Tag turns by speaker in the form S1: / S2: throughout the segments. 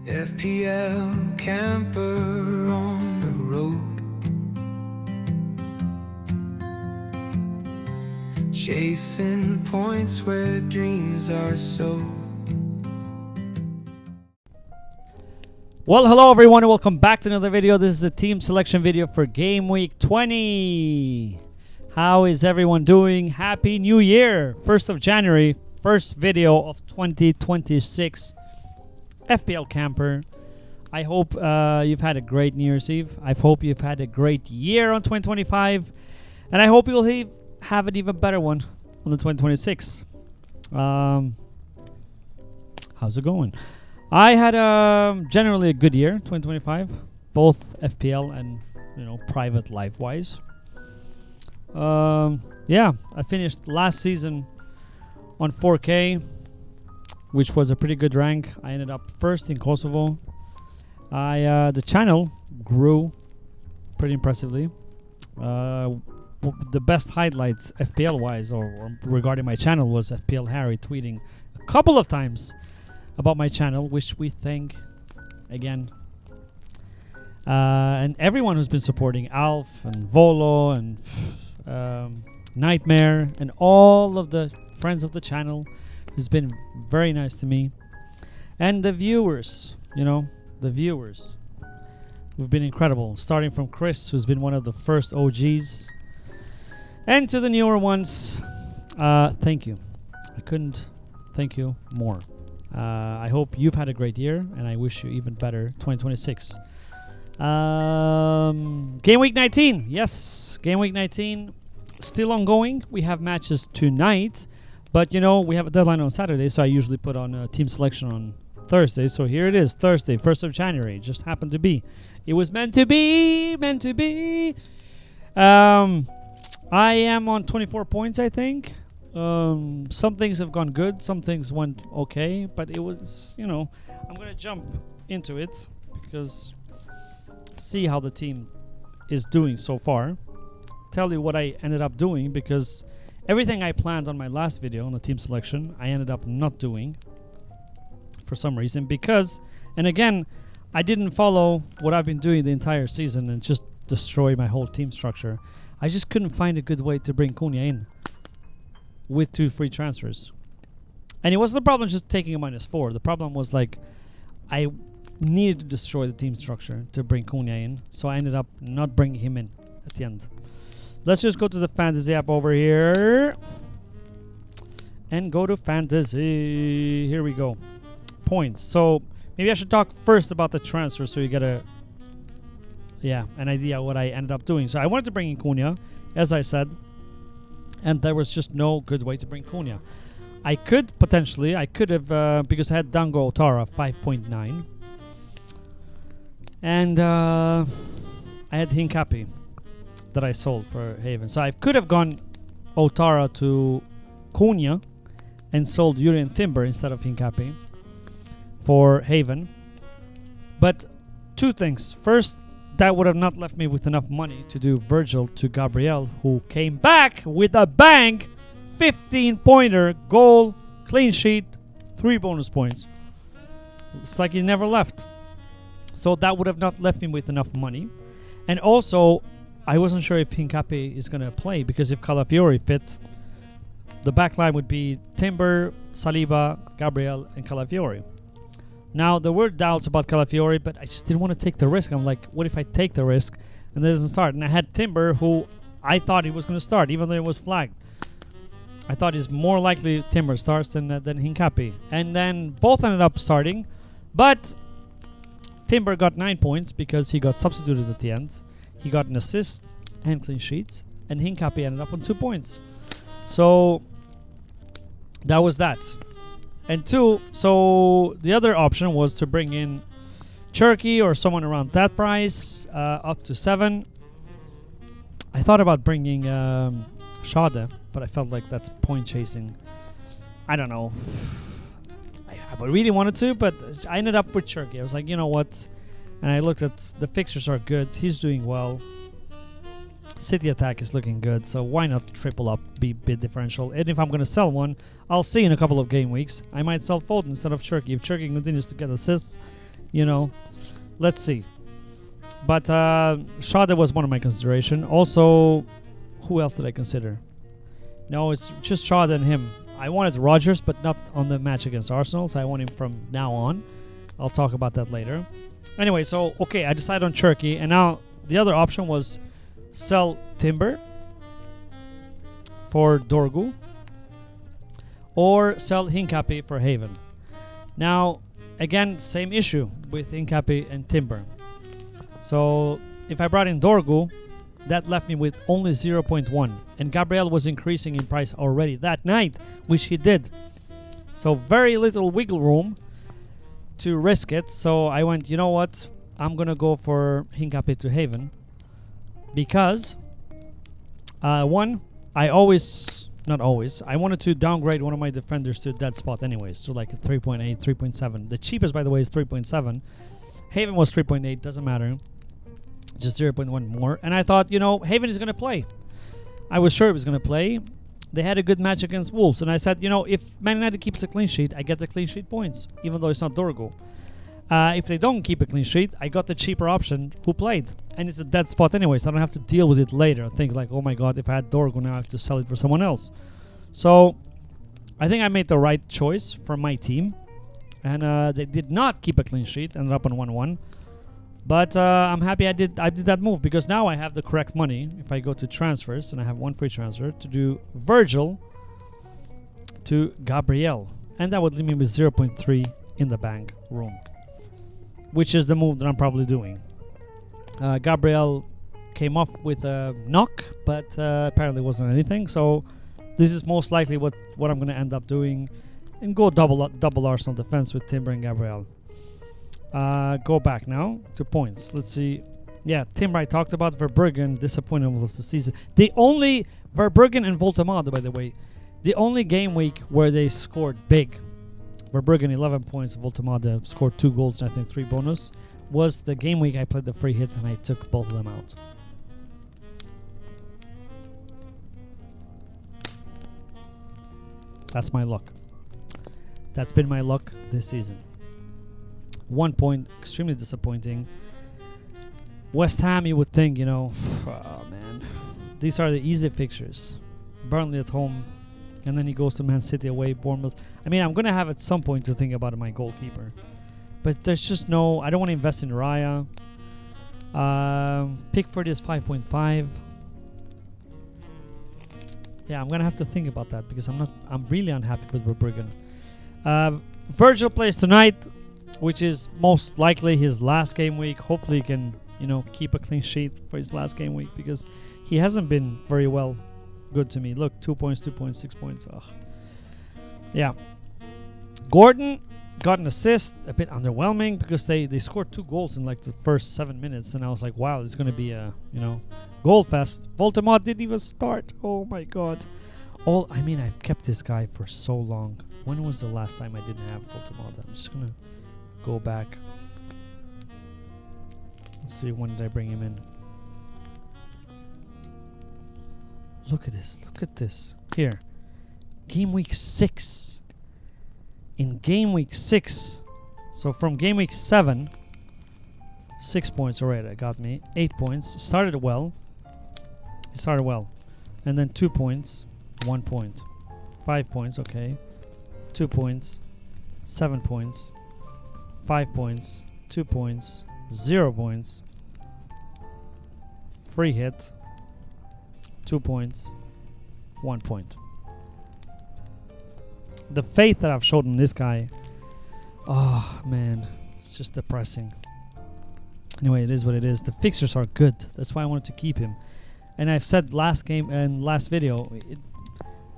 S1: FPL camper on the road, chasing points where dreams are sold.
S2: Well, hello everyone and welcome back to another video. This is a team selection video for Game Week 20. How is everyone doing? Happy New Year! 1st of January, first video of 2026. FPL camper. I hope you've had a great New Year's Eve. I hope you've had a great year on 2025. And I hope you'll have an even better one on the 2026. How's it going? I had generally a good year, 2025, both FPL and private life-wise. Yeah, I finished last season on 4K, which was a pretty good rank. I ended up first in Kosovo. The channel grew pretty impressively. The best highlights FPL-wise or regarding my channel was FPL Harry tweeting a couple of times about my channel, which we thank again. And everyone who's been supporting Alf and Volo and Nightmare and all of the friends of the channel who's been very nice to me. And the viewers, the viewers who've been incredible. Starting from Chris, who's been one of the first OGs, and to the newer ones, thank you. I couldn't thank you more. I hope you've had a great year, and I wish you even better 2026. Game Week 19. Yes, Game Week 19 still ongoing. We have matches tonight, but we have a deadline on Saturday, so I usually put on a team selection on Thursday. So here it is, Thursday, 1st of January. It just happened to be. It was meant to be, meant to be. I am on 24 points, I think. Some things have gone good, some things went okay, but it was, I'm going to jump into it because see how the team is doing so far. Tell you what I ended up doing, because everything I planned on my last video on the team selection, I ended up not doing for some reason, because, and again, I didn't follow what I've been doing the entire season and just destroy my whole team structure. I just couldn't find a good way to bring Cunha in with 2 free transfers. And it wasn't the problem just taking a -4. The problem was I needed to destroy the team structure to bring Cunha in, so I ended up not bringing him in at the end. Let's just go to the fantasy app over here and go to fantasy. Here we go. Points. So maybe I should talk first about the transfer so you get an idea what I ended up doing. So I wanted to bring in Cunha, as I said, and there was just no good way to bring Cunha. I could have, because I had Dango Otara 5.9, and I had Hincapi that I sold for Haven. So I could have gone Otara to Cunha and sold Yuri and Timber instead of Hincapi for Haven. But 2 things. First, that would have not left me with enough money to do Virgil to Gabriel, who came back with a bang, 15-pointer, goal, clean sheet, 3 bonus points. It's like he never left. So that would have not left me with enough money. And also, I wasn't sure if Hincapi is going to play, because if Calafiori fit, the back line would be Timber, Saliba, Gabriel, and Calafiori. Now, there were doubts about Calafiori, but I just didn't want to take the risk. I'm like, what if I take the risk and it doesn't start? And I had Timber, who I thought he was going to start, even though it was flagged. I thought it's more likely Timber starts than Hincapi. And then both ended up starting, but Timber got 9 points because he got substituted at the end. He got an assist and clean sheets, and Hincapi ended up on 2 points. So that was that. And 2, so the other option was to bring in Cherky or someone around that price, up to 7. I thought about bringing Shade, but I felt like that's point chasing. I don't know. I really wanted to, but I ended up with Cherky. I was like, you know what? And I looked at the fixtures are good. He's doing well. City attack is looking good, so why not triple up, be bid differential? And if I'm going to sell one, I'll see in a couple of game weeks. I might sell Foden instead of Cherky. If Cherky continues to get assists, you know, let's see. But Schade was one of my consideration. Also, who else did I consider? No, it's just Schade and him. I wanted Rodgers, but not on the match against Arsenal, so I want him from now on. I'll talk about that later. Anyway, so, okay, I decided on Cherki, and now the other option was sell Timber for Dorgu or sell Hincapi for Haven. Now, again, same issue with Hincapi and Timber. So, if I brought in Dorgu, that left me with only 0.1. And Gabriel was increasing in price already that night, which he did. So, very little wiggle room to risk it. So, I went, you know what? I'm going to go for Hincapi to Haven. Because, one, I wanted to downgrade one of my defenders to a dead spot anyways. So, like a 3.8, 3.7. The cheapest, by the way, is 3.7. Haven was 3.8, doesn't matter. Just 0.1 more. And I thought, Haven is going to play. I was sure it was going to play. They had a good match against Wolves. And I said, if Man United keeps a clean sheet, I get the clean sheet points, even though it's not Dorgo. If they don't keep a clean sheet, I got the cheaper option who played. And it's a dead spot anyway, so I don't have to deal with it later. Think like, oh my god, if I had Dorgo now, I have to sell it for someone else. So, I think I made the right choice for my team. And they did not keep a clean sheet, ended up on 1-1. But I'm happy I did that move, because now I have the correct money. If I go to transfers, and I have one free transfer, to do Virgil to Gabriel. And that would leave me with 0.3 in the bank room, which is the move that I'm probably doing. Gabriel came off with a knock, but apparently wasn't anything. So this is most likely what I'm going to end up doing, and go double Arsenal defense with Timber and Gabriel. Go back now to points. Let's see. Yeah, Timber I talked about. Verbruggen, disappointing was the season. The only Verbruggen and Voltemade, by the way, the only game week where they scored big. Verbruggen 11 points, Voltemade scored 2 goals and I think 3 bonus. Was the game week I played the free hit and I took both of them out. That's my luck. That's been my luck this season. 1 point, extremely disappointing. West Ham, you would think, oh man, these are the easy fixtures. Burnley at home, and then he goes to Man City away, Bournemouth. I mean, I'm going to have at some point to think about my goalkeeper. But there's just I don't want to invest in Raya. Pickford is 5.5. Yeah, I'm going to have to think about that, because I'm really unhappy with Verbruggen. Virgil plays tonight, which is most likely his last game week. Hopefully he can, keep a clean sheet for his last game week, because he hasn't been very good to me. Look, 2 points, 2 points, 6 points. Ugh. Yeah. Gordon got an assist, a bit underwhelming, because they scored 2 goals in like the first 7 minutes, and I was like, wow, it's going to be a, goal fest. Voltemade didn't even start. Oh my god. I've kept this guy for so long. When was the last time I didn't have Voltemade? I'm just going to go back. Let's see, when did I bring him in? Look at this. Look at this. Here. Game week 6. In game week 6. So from game week 7, 6 points already. That got me 8 points. Started well. And then 2 points. 1 point. 5 points. Okay. 2 points. 7 points. 5 points. 2 points. 0 points. Free hit. 2 points. 1 point. The faith that I've showed in this guy, oh man, it's just depressing. Anyway, it is what it is. The fixtures are good. That's why I wanted to keep him. And I've said last game and last video,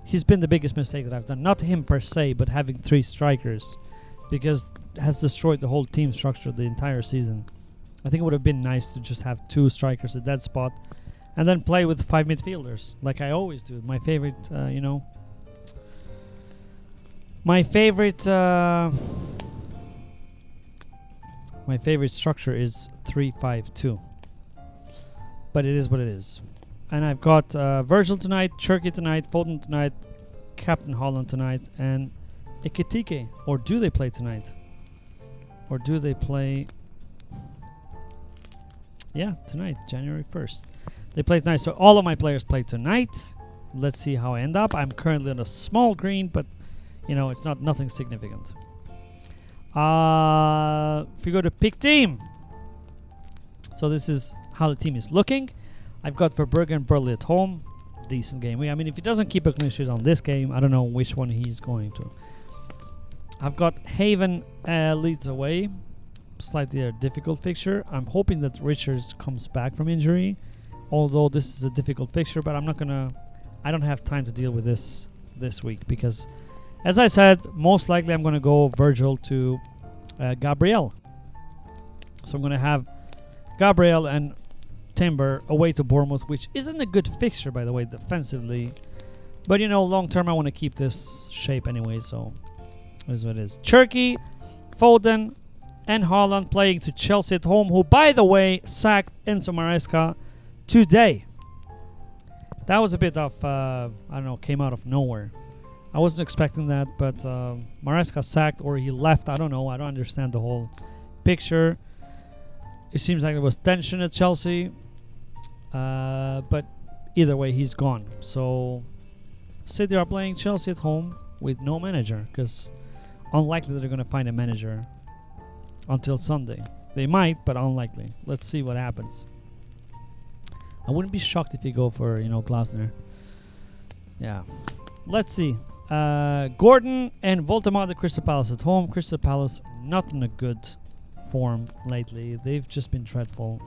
S2: he's been the biggest mistake that I've done. Not him per se, but having 3 strikers, because it has destroyed the whole team structure the entire season. I think it would have been nice to just have 2 strikers at that spot, and then play with 5 midfielders, like I always do. My favorite, my favorite structure is 3-5-2. But it is what it is. And I've got Virgil tonight, Cherki tonight, Foden tonight, Captain Holland tonight, and Ekitike. Or do they play tonight? Or do they play? Yeah, tonight, January 1st. They play tonight. So all of my players play tonight. Let's see how I end up. I'm currently on a small green, but you know, it's not nothing significant. If we go to pick team. So this is how the team is looking. I've got Verbergen and Burley at home. Decent game. I mean, if he doesn't keep a clean sheet on this game, I don't know which one he's going to. I've got Haven Leeds away. Slightly a difficult fixture. I'm hoping that Richards comes back from injury. Although this is a difficult fixture, but I don't have time to deal with this week because, as I said, most likely I'm going to go Virgil to Gabriel. So I'm going to have Gabriel and Timber away to Bournemouth, which isn't a good fixture, by the way, defensively. But, you know, long term, I want to keep this shape anyway, so this is what it is. Cherky, Foden, and Haaland playing to Chelsea at home, who, by the way, sacked Enzo Maresca today. That was a bit of, I don't know, came out of nowhere. I wasn't expecting that, but Maresca sacked or he left. I don't know. I don't understand the whole picture. It seems like there was tension at Chelsea. But either way, he's gone. So City are playing Chelsea at home with no manager because unlikely that they're going to find a manager until Sunday. They might, but unlikely. Let's see what happens. I wouldn't be shocked if you go for, you know, Glasner. Yeah. Let's see. Gordon and Voldemort at Crystal Palace at home. Crystal Palace not in a good form lately. They've just been dreadful.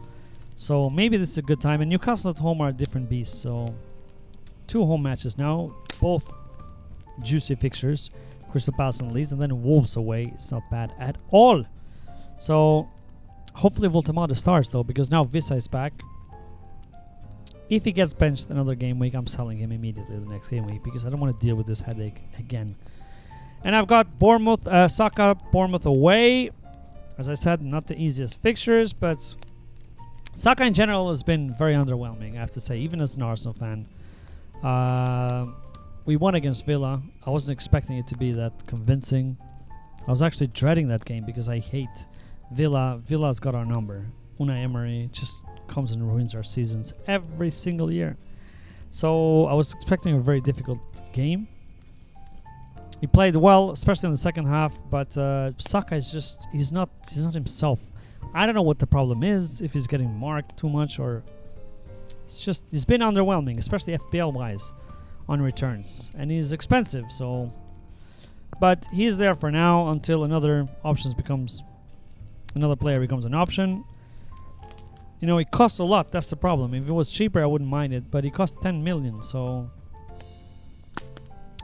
S2: So maybe this is a good time. And Newcastle at home are a different beast. So 2 home matches now. Both juicy fixtures. Crystal Palace and Leeds. And then Wolves away. It's not bad at all. So hopefully Voldemort starts though. Because now Visa is back. If he gets benched another game week, I'm selling him immediately the next game week because I don't want to deal with this headache again. And I've got Bournemouth, Saka, Bournemouth away. As I said, not the easiest fixtures, but Saka in general has been very underwhelming, I have to say, even as an Arsenal fan. We won against Villa. I wasn't expecting it to be that convincing. I was actually dreading that game because I hate Villa. Villa's got our number. Unai Emery just comes and ruins our seasons every single year. So I was expecting a very difficult game. He played well, especially in the second half, but Saka is just he's not himself. I don't know what the problem is, if he's getting marked too much or he's been underwhelming, especially FPL wise on returns. And he's expensive, so but he's there for now until another player becomes an option. You know, it costs a lot. That's the problem. If it was cheaper, I wouldn't mind it. But it costs 10 million. So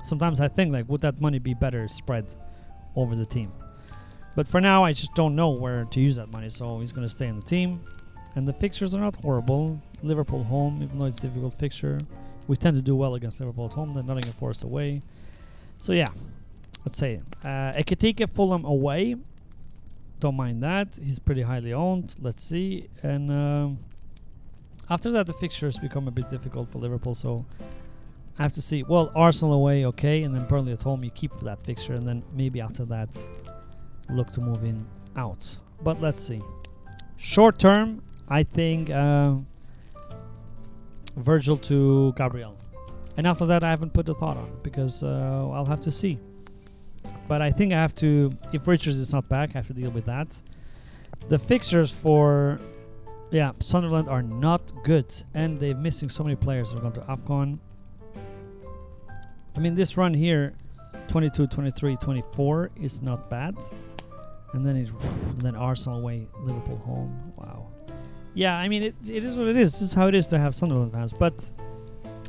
S2: sometimes I think, like, would that money be better spread over the team? But for now, I just don't know where to use that money. So he's going to stay in the team. And the fixtures are not horrible. Liverpool home, even though it's a difficult fixture. We tend to do well against Liverpool at home. Then Nottingham Forest away. So, yeah. Let's say Ekitike, Fulham away. Don't mind that. He's pretty highly owned. Let's see. And after that, the fixtures become a bit difficult for Liverpool. So I have to see. Well, Arsenal away, okay. And then Burnley at home, you keep that fixture. And then maybe after that, look to move in out. But let's see. Short term, I think Virgil to Gabriel. And after that, I haven't put a thought on it because I'll have to see. But I think I have to, if Richards is not back, I have to deal with that. The fixtures for, Sunderland are not good. And they're missing so many players that are going to AFCON. I mean, this run here, 22, 23, 24 is not bad. And then Arsenal away, Liverpool home. Wow. Yeah, I mean, it is what it is. This is how it is to have Sunderland fans. But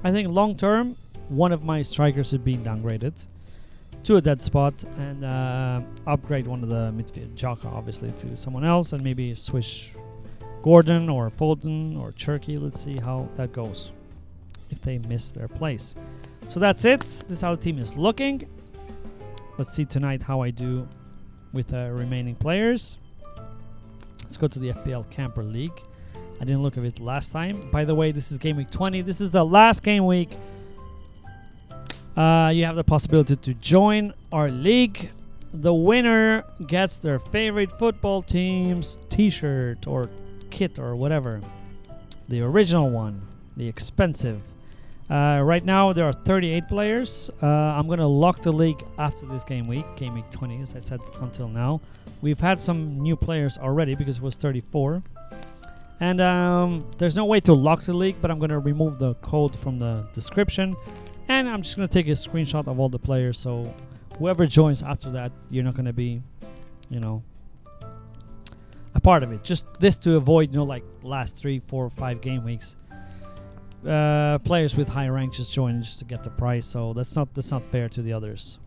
S2: I think long term, one of my strikers is being downgraded to a dead spot and upgrade one of the midfield, Jaka obviously, to someone else and maybe switch Gordon or Foden or Cherky. Let's see how that goes if they miss their place. So that's it. This is how the team is looking. Let's see tonight how I do with the remaining players. Let's go to the FPL Camper League. I didn't look at it last time. By the way, this is game week 20. This is the last game week. You have the possibility to join our league. the winner gets their favorite football team's t-shirt or kit or whatever. The original one, the expensive. Right now there are 38 players. I'm going to lock the league after this game week 20, as I said until now. We've had some new players already because it was 34. And there's no way to lock the league, but I'm going to remove the code from the description. And I'm just going to take a screenshot of all the players, so whoever joins after that, you're not going to be, a part of it. Just this to avoid, like last 3, 4, 5 game weeks. Players with high rank just join just to get the price, so that's not fair to the others.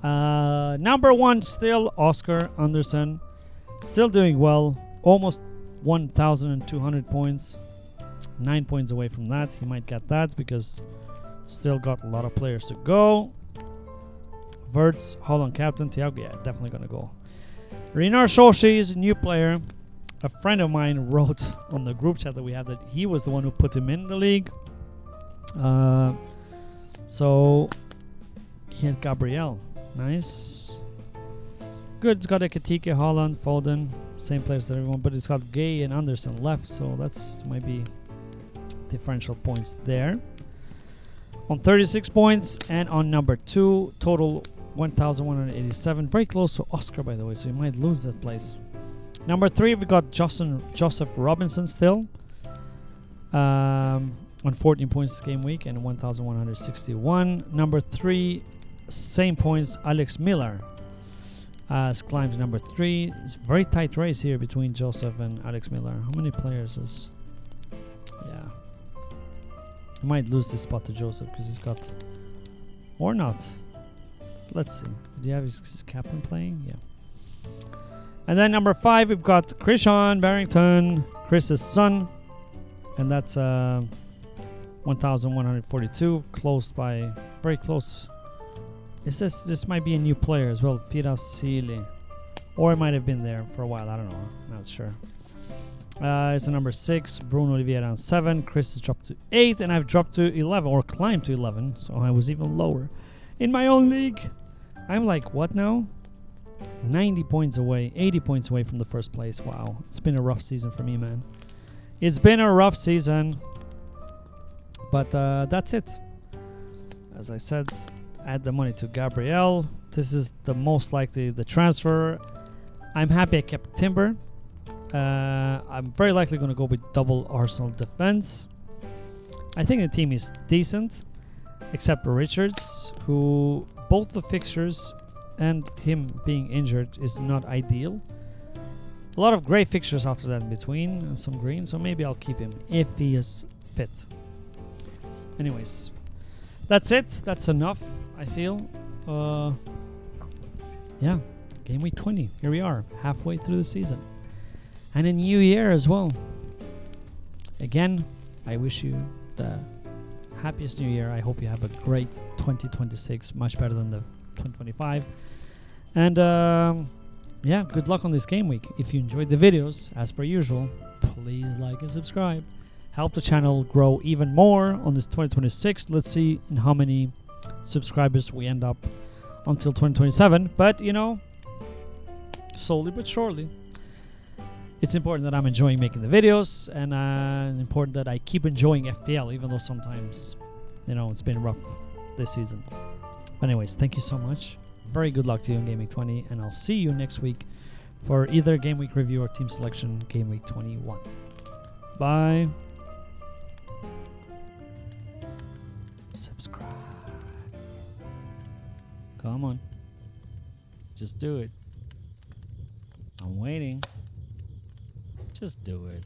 S2: Number 1 still Oscar Anderson, still doing well, almost 1,200 points, 9 points away from that. He might get that because still got a lot of players to go. Verts, Holland captain, Thiago, yeah, definitely gonna go. Renar Shoshi is a new player. A friend of mine wrote on the group chat that we have that he was the one who put him in the league. So he had Gabriel. Nice. Good. It's got Ekitike, Holland, Foden, same players that everyone, but it's got Gay and Anderson left, so that's might be differential points there. On 36 points, and on number 2, total 1,187. Very close to Oscar, by the way, so you might lose that place. Number 3, we got Joseph Robinson still. On 14 points game week and 1,161. Number 3, same points, Alex Miller. Has climbed to number 3. It's a very tight race here between Joseph and Alex Miller. How many players is... Yeah. I might lose this spot to Joseph because he's got... Or not. Let's see. Do you have his captain playing? Yeah. And then number 5, we've got Christian Barrington, Chris's son. And that's 1,142. Close by... Very close. This might be a new player as well. Firasili. Or it might have been there for a while. I don't know. I'm not sure. It's a number 6. Bruno Oliveira on 7. Chris has dropped to 8. And I've dropped to 11. Or climbed to 11. So I was even lower. In my own league. I'm like, what now? 90 points away. 80 points away from the first place. Wow. It's been a rough season for me, man. It's been a rough season. But that's it. As I said, add the money to Gabriel. This is the most likely the transfer. I'm happy I kept Timber. I'm very likely going to go with double Arsenal defense. I think the team is decent, except for Richards, who both the fixtures and him being injured is not ideal. A lot of grey fixtures after that in between, and some green, so maybe I'll keep him if he is fit. Anyways, that's it. That's enough, I feel. Yeah, game week 20. Here we are, halfway through the season. And a new year as well. Again, I wish you the happiest new year. I hope you have a great 2026, much better than the 2025. And yeah, good luck on this game week. If you enjoyed the videos, as per usual, please like and subscribe. Help the channel grow even more on this 2026. Let's see in how many subscribers we end up until 2027. But, slowly but surely. It's important that I'm enjoying making the videos, and important that I keep enjoying FPL, even though sometimes, it's been rough this season. But anyways, thank you so much. Very good luck to you in Game Week 20, and I'll see you next week for either Game Week review or team selection Game Week 21. Bye. Subscribe. Come on. Just do it. I'm waiting. Just do it.